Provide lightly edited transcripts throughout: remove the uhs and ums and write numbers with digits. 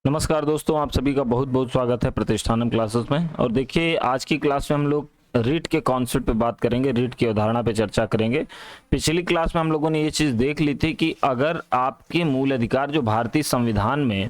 नमस्कार दोस्तों, आप सभी का बहुत बहुत स्वागत है प्रतिष्ठानम क्लासेस में। और देखिए, आज की क्लास में हम लोग रीट के कॉन्सेप्ट पे बात करेंगे, रीट की अवधारणा पे चर्चा करेंगे। पिछली क्लास में हम लोगों ने ये चीज़ देख ली थी कि अगर आपके मूल अधिकार जो भारतीय संविधान में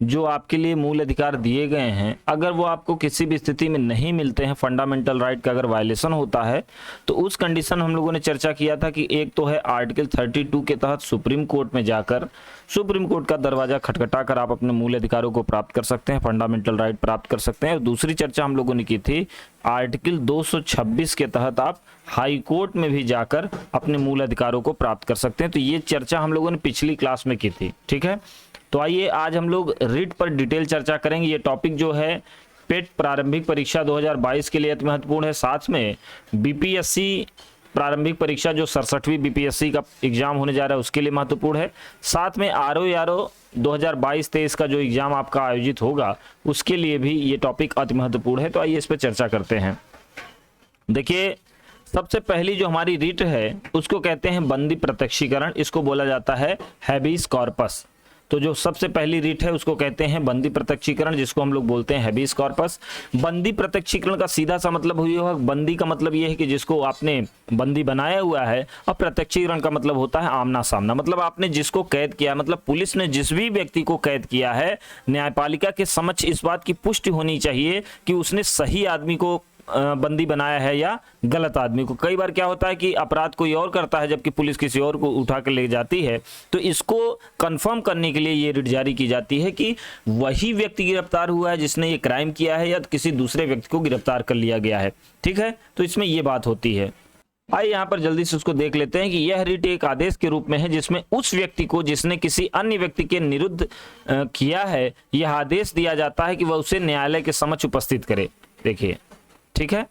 जो आपके लिए मूल अधिकार दिए गए हैं, अगर वो आपको किसी भी स्थिति में नहीं मिलते हैं, फंडामेंटल राइट का अगर वायलेशन होता है, तो उस कंडीशन हम लोगों ने चर्चा किया था कि एक तो है आर्टिकल 32 के तहत सुप्रीम कोर्ट में जाकर सुप्रीम कोर्ट का दरवाजा खटखटा कर आप अपने मूल अधिकारों को प्राप्त कर सकते हैं, फंडामेंटल राइट प्राप्त कर सकते हैं। और दूसरी चर्चा हम लोगों ने की थी आर्टिकल 226 के तहत आप हाई कोर्ट में भी जाकर अपने मूल अधिकारों को प्राप्त कर सकते हैं। तो ये चर्चा हम लोगों ने पिछली क्लास में की थी, ठीक है। तो आइए आज हम लोग रीट पर डिटेल चर्चा करेंगे। ये टॉपिक जो है पेट प्रारंभिक परीक्षा 2022 के लिए अति महत्वपूर्ण है। साथ में बीपीएससी प्रारंभिक परीक्षा जो 67वीं बीपीएससी का एग्जाम होने जा रहा है उसके लिए महत्वपूर्ण है। साथ में आरओ 2022-23 का जो एग्जाम आपका आयोजित होगा उसके लिए भी ये टॉपिक अति महत्वपूर्ण है। तो आइए इस पर चर्चा करते हैं। देखिए, सबसे पहली जो हमारी रीट है उसको कहते हैं बंदी प्रत्यक्षीकरण, इसको बोला जाता है हैबीस कॉर्पस। तो जो सबसे पहली रीट है उसको कहते हैं बंदी प्रत्यक्षीकरण, जिसको हम लोग बोलते हैं हैबीस कॉर्पस। बंदी प्रत्यक्षीकरण का सीधा सा मतलब हुआ, बंदी का मतलब ये है कि जिसको आपने बंदी बनाया हुआ है, और प्रत्यक्षीकरण का मतलब होता है आमना सामना, मतलब आपने जिसको कैद किया, मतलब पुलिस ने जिस भी व्यक्ति को कैद किया है, न्यायपालिका के समक्ष इस बात की पुष्टि होनी चाहिए कि उसने सही आदमी को बंदी बनाया है या गलत आदमी को। कई बार क्या होता है कि अपराध कोई और करता है जबकि पुलिस किसी और को उठा कर ले जाती है, तो इसको कंफर्म करने के लिए ये रिट जारी की जाती है कि वही व्यक्ति गिरफ्तार हुआ है जिसने ये क्राइम किया है या किसी दूसरे व्यक्ति को गिरफ्तार कर लिया गया है, ठीक है। तो इसमें ये बात होती है। आइए यहाँ पर जल्दी से उसको देख लेते हैं कि यह रिट एक आदेश के रूप में है जिसमें उस व्यक्ति को जिसने किसी अन्य व्यक्ति के विरुद्ध किया है, यह आदेश दिया जाता है कि वह उसे न्यायालय के समक्ष उपस्थित करे। देखिए, ठीक है,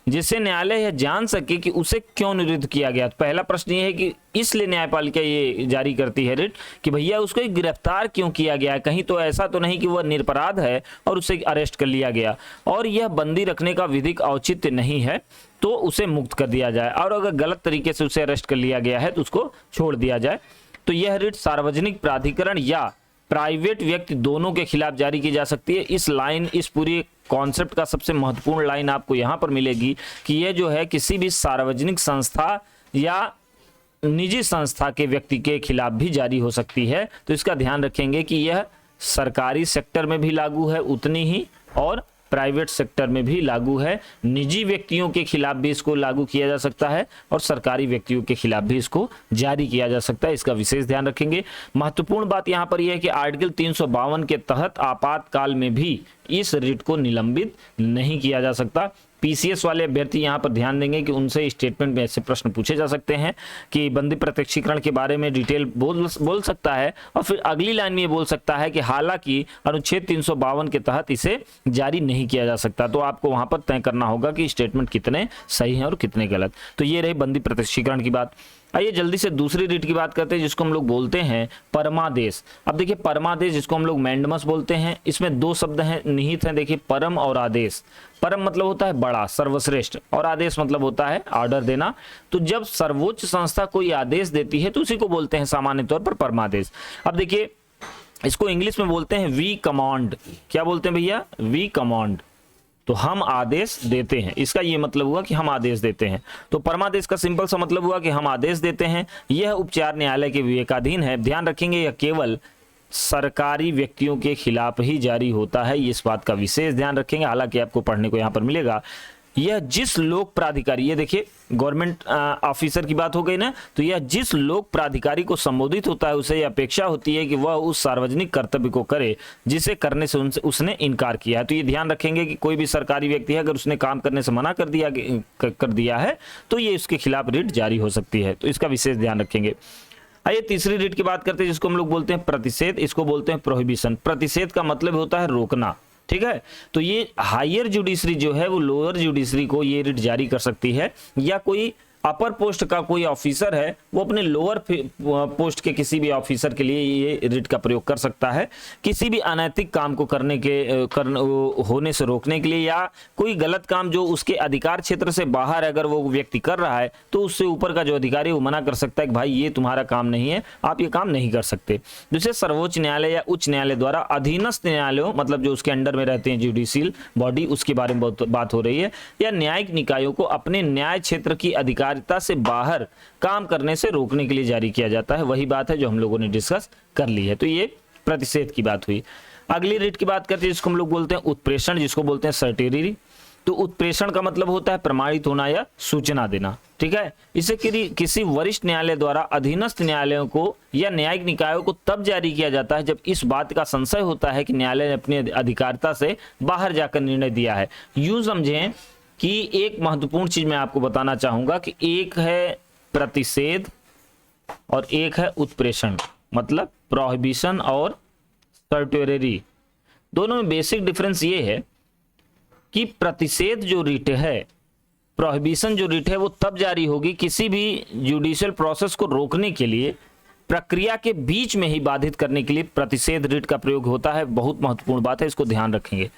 जिससे न्यायालय यह जान सके कि उसे क्यों निरुद्ध किया गया। तो पहला प्रश्न ये है कि इसलिए न्यायपालिका ये जारी करती है रिट कि भैया उसको गिरफ्तार क्यों किया गया है, कहीं तो ऐसा तो नहीं कि वह निरपराध है और उसे अरेस्ट कर लिया गया और यह बंदी रखने का विधिक औचित्य नहीं है, तो उसे मुक्त कर दिया जाए, और अगर गलत तरीके से उसे अरेस्ट कर लिया गया है तो उसको छोड़ दिया जाए। तो यह रिट सार्वजनिक प्राधिकरण या प्राइवेट व्यक्ति दोनों के खिलाफ जारी की जा सकती है। इस पूरी कॉन्सेप्ट का सबसे महत्वपूर्ण लाइन आपको यहां पर मिलेगी कि यह जो है किसी भी सार्वजनिक संस्था या निजी संस्था के व्यक्ति के खिलाफ भी जारी हो सकती है। तो इसका ध्यान रखेंगे कि यह सरकारी सेक्टर में भी लागू है उतनी ही, और प्राइवेट सेक्टर में भी लागू है। निजी व्यक्तियों के खिलाफ भी इसको लागू किया जा सकता है और सरकारी व्यक्तियों के खिलाफ भी इसको जारी किया जा सकता है। इसका विशेष ध्यान रखेंगे। महत्वपूर्ण बात यहां पर यह है कि आर्टिकल 352 के तहत आपातकाल में भी इस रिट को निलंबित नहीं किया जा सकता। पीसीएस वाले अभ्यर्थी यहां पर ध्यान देंगे कि उनसे स्टेटमेंट में ऐसे प्रश्न पूछे जा सकते हैं कि बंदी प्रत्यक्षीकरण के बारे में डिटेल बोल सकता है, और फिर अगली लाइन में ये बोल सकता है कि हालांकि अनुच्छेद 352 के तहत इसे जारी नहीं किया जा सकता। तो आपको वहां पर तय करना होगा कि स्टेटमेंट कितने सही हैं और कितने गलत। तो ये रही बंदी प्रत्यक्षीकरण की बात। आइए जल्दी से दूसरी रीट की बात करते हैं जिसको हम लोग बोलते हैं परमादेश। अब देखिए, परमादेश जिसको हम लोग मैंडमस बोलते हैं, इसमें दो शब्द हैं निहित हैं। देखिए, परम और आदेश। परम मतलब होता है बड़ा, सर्वश्रेष्ठ, और आदेश मतलब होता है ऑर्डर देना। तो जब सर्वोच्च संस्था कोई आदेश देती है तो उसी को बोलते हैं सामान्य तौर पर परमादेश। अब देखिए, इसको इंग्लिश में बोलते हैं वी कमांड। क्या बोलते हैं भैया? We command. तो हम आदेश देते हैं, इसका ये मतलब हुआ कि हम आदेश देते हैं। तो परमादेश का सिंपल सा मतलब हुआ कि हम आदेश देते हैं। यह उपचार न्यायालय के विवेकाधीन है। ध्यान रखेंगे, यह केवल सरकारी व्यक्तियों के खिलाफ ही जारी होता है, इस बात का विशेष ध्यान रखेंगे। हालांकि आपको पढ़ने को यहाँ पर मिलेगा, यह जिस लोक प्राधिकारी, ये देखिए गवर्नमेंट ऑफिसर की बात हो गई ना, तो यह जिस लोक प्राधिकारी को संबोधित होता है उसे यह अपेक्षा होती है कि वह उस सार्वजनिक कर्तव्य को करे जिसे करने से उसने इनकार किया है। तो ये ध्यान रखेंगे कि कोई भी सरकारी व्यक्ति है अगर उसने काम करने से मना कर दिया है तो ये उसके खिलाफ रिट जारी हो सकती है। तो इसका विशेष ध्यान रखेंगे। आइए तीसरी रिट की बात करते हैं जिसको हम लोग बोलते हैं प्रतिषेध। इसको बोलते हैं प्रोहिबिशन। प्रतिषेध का मतलब होता है रोकना, ठीक है। तो ये हायर जुडिशरी जो है वो लोअर जुडिशरी को ये रिट जारी कर सकती है, या कोई अपर पोस्ट का कोई ऑफिसर है वो अपने लोअर पोस्ट के किसी भी ऑफिसर के लिए ये रिट का प्रयोग कर सकता है, किसी भी अनैतिक काम को होने से रोकने के लिए, या कोई गलत काम जो उसके अधिकार क्षेत्र से बाहर अगर वो व्यक्ति कर रहा है तो उससे ऊपर का जो अधिकारी वो मना कर सकता है कि भाई ये तुम्हारा काम नहीं है, आप ये काम नहीं कर सकते। दूसरे, सर्वोच्च न्यायालय या उच्च न्यायालय द्वारा अधीनस्थ न्यायालयों, मतलब जो उसके अंडर में रहते हैं जुडिशियल बॉडी, उसके बारे में बात हो रही है, या न्यायिक निकायों को अपने न्याय क्षेत्र की अधिकारिता से बाहर काम करने से रोकने के लिए जारी किया जाता है। वही बात है जो हम लोगों ने डिस्कस कर ली है। तो ये प्रतिषेध की बात हुई। अगली रिट की बात करते हैं जिसको हम लोग बोलते हैं उत्प्रेषण, जिसको बोलते हैं सर्टेरी। तो उत्प्रेषण का मतलब होता है प्रमाणित होना या सूचना देना, ठीक है। इसे किसी वरिष्ठ न्यायालय द्वारा अधीनस्थ न्यायालयों को या न्यायिक निकायों को तब जारी किया जाता है जब इस बात का संशय होता है कि न्यायालय ने अपनी अधिकारिता से बाहर जाकर निर्णय दिया है। यूं समझें कि एक महत्वपूर्ण चीज मैं आपको बताना चाहूंगा कि एक है प्रतिषेध और एक है उत्प्रेषण, मतलब प्रोहिबिशन और सर्टेरी। दोनों में बेसिक डिफरेंस ये है कि प्रतिषेध जो रिट है, प्रोहिबिशन जो रिट है, वो तब जारी होगी किसी भी जुडिशियल प्रोसेस को रोकने के लिए, प्रक्रिया के बीच में ही बाधित करने के लिए प्रतिषेध रिट का प्रयोग होता है। बहुत महत्वपूर्ण बात है, इसको ध्यान रखेंगे।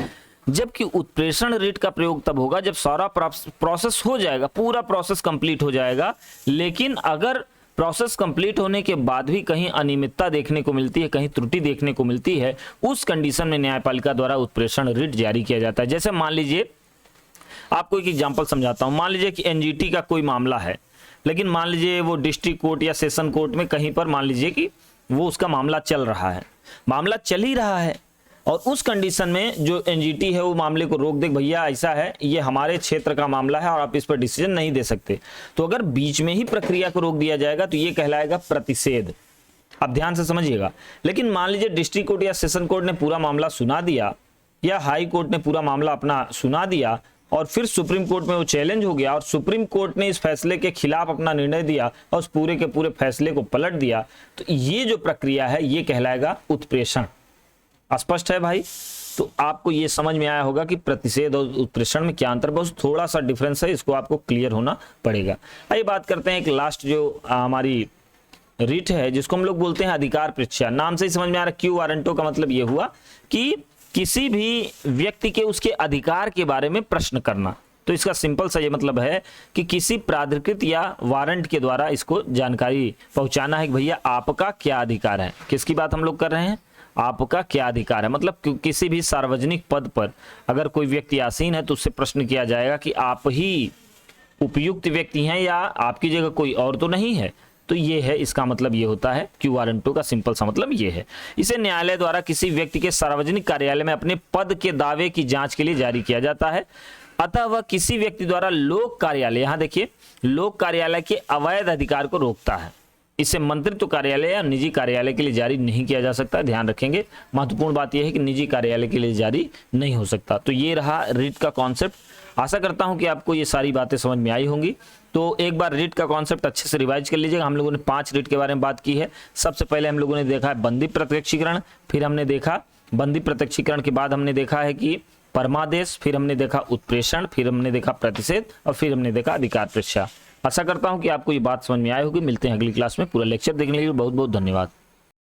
जबकि उत्प्रेषण रिट का प्रयोग तब होगा जब सारा प्रोसेस हो जाएगा, पूरा प्रोसेस कंप्लीट हो जाएगा, लेकिन अगर प्रोसेस कंप्लीट होने के बाद भी कहीं अनियमितता देखने को मिलती है, कहीं त्रुटि देखने को मिलती है, उस कंडीशन में न्यायपालिका द्वारा उत्प्रेषण रिट जारी किया जाता है। जैसे मान लीजिए, आपको एक एग्जांपल समझाता हूं। मान लीजिए कि एनजीटी का कोई मामला है, लेकिन मान लीजिए वो डिस्ट्रिक्ट कोर्ट या सेशन कोर्ट में कहीं पर मान लीजिए कि वो उसका मामला चल रहा है, मामला चल ही रहा है, और उस कंडीशन में जो एनजीटी है वो मामले को रोक दे, भैया ऐसा है, ये हमारे क्षेत्र का मामला है और आप इस पर डिसीजन नहीं दे सकते। तो अगर बीच में ही प्रक्रिया को रोक दिया जाएगा तो ये कहलाएगा प्रतिषेध। अब ध्यान से समझिएगा। लेकिन मान लीजिए डिस्ट्रिक्ट कोर्ट या सेशन कोर्ट ने पूरा मामला सुना दिया, या हाई कोर्ट ने पूरा मामला अपना सुना दिया, और फिर सुप्रीम कोर्ट में वो चैलेंज हो गया और सुप्रीम कोर्ट ने इस फैसले के खिलाफ अपना निर्णय दिया और उस पूरे के पूरे फैसले को पलट दिया, तो ये जो प्रक्रिया है ये कहलाएगा उत्प्रेषण। स्पष्ट है भाई? तो आपको ये समझ में आया होगा कि प्रतिषेध और उत्प्रेषण में क्या अंतर, बस थोड़ा सा डिफरेंस है, इसको आपको क्लियर होना पड़ेगा। आइए बात करते हैं एक लास्ट जो हमारी रिट है जिसको हम लोग बोलते हैं अधिकार परीक्षा। नाम से ही समझ में आ रहा है, क्यू वारंटो का मतलब ये हुआ कि किसी भी व्यक्ति के उसके अधिकार के बारे में प्रश्न करना। तो इसका सिंपल सा ये मतलब है कि किसी प्राधिकृत या वारंट के द्वारा इसको जानकारी पहुंचाना है कि भैया आपका क्या अधिकार है। किसकी बात हम लोग कर रहे हैं? आपका क्या अधिकार है। मतलब किसी भी सार्वजनिक पद पर अगर कोई व्यक्ति आसीन है तो उससे प्रश्न किया जाएगा कि आप ही उपयुक्त व्यक्ति हैं या आपकी जगह कोई और तो नहीं है। तो ये है, इसका मतलब ये होता है, क्यू वारंटो का सिंपल सा मतलब ये है। इसे न्यायालय द्वारा किसी व्यक्ति के सार्वजनिक कार्यालय में अपने पद के दावे की जांच के लिए जारी किया जाता है। अतः वह किसी व्यक्ति द्वारा लोक कार्यालय, यहां देखिए, लोक कार्यालय के अवैध अधिकार को रोकता है। इसे मंत्रित्व कार्यालय या निजी कार्यालय के लिए जारी नहीं किया जा सकता। ध्यान रखेंगे, महत्वपूर्ण बात यह है कि निजी कार्यालय के लिए जारी नहीं हो सकता। तो ये रहा रिट का कॉन्सेप्ट। आशा करता हूं कि आपको ये सारी बातें समझ में आई होंगी। तो एक बार रिट का कॉन्सेप्ट अच्छे से रिवाइज कर लीजिएगा। हम लोगों ने 5 रिट के बारे में बात की है। सबसे पहले हम लोगों ने देखा है बंदी प्रत्यक्षीकरण, फिर हमने देखा बंदी प्रत्यक्षीकरण के बाद हमने देखा है कि परमादेश, फिर हमने देखा उत्प्रेषण, फिर हमने देखा प्रतिषेध, और फिर हमने देखा अधिकार परीक्षा। आशा करता हूं कि आपको ये बात समझ में आई होगी। मिलते हैं अगली क्लास में। पूरा लेक्चर देखने के लिए बहुत बहुत धन्यवाद।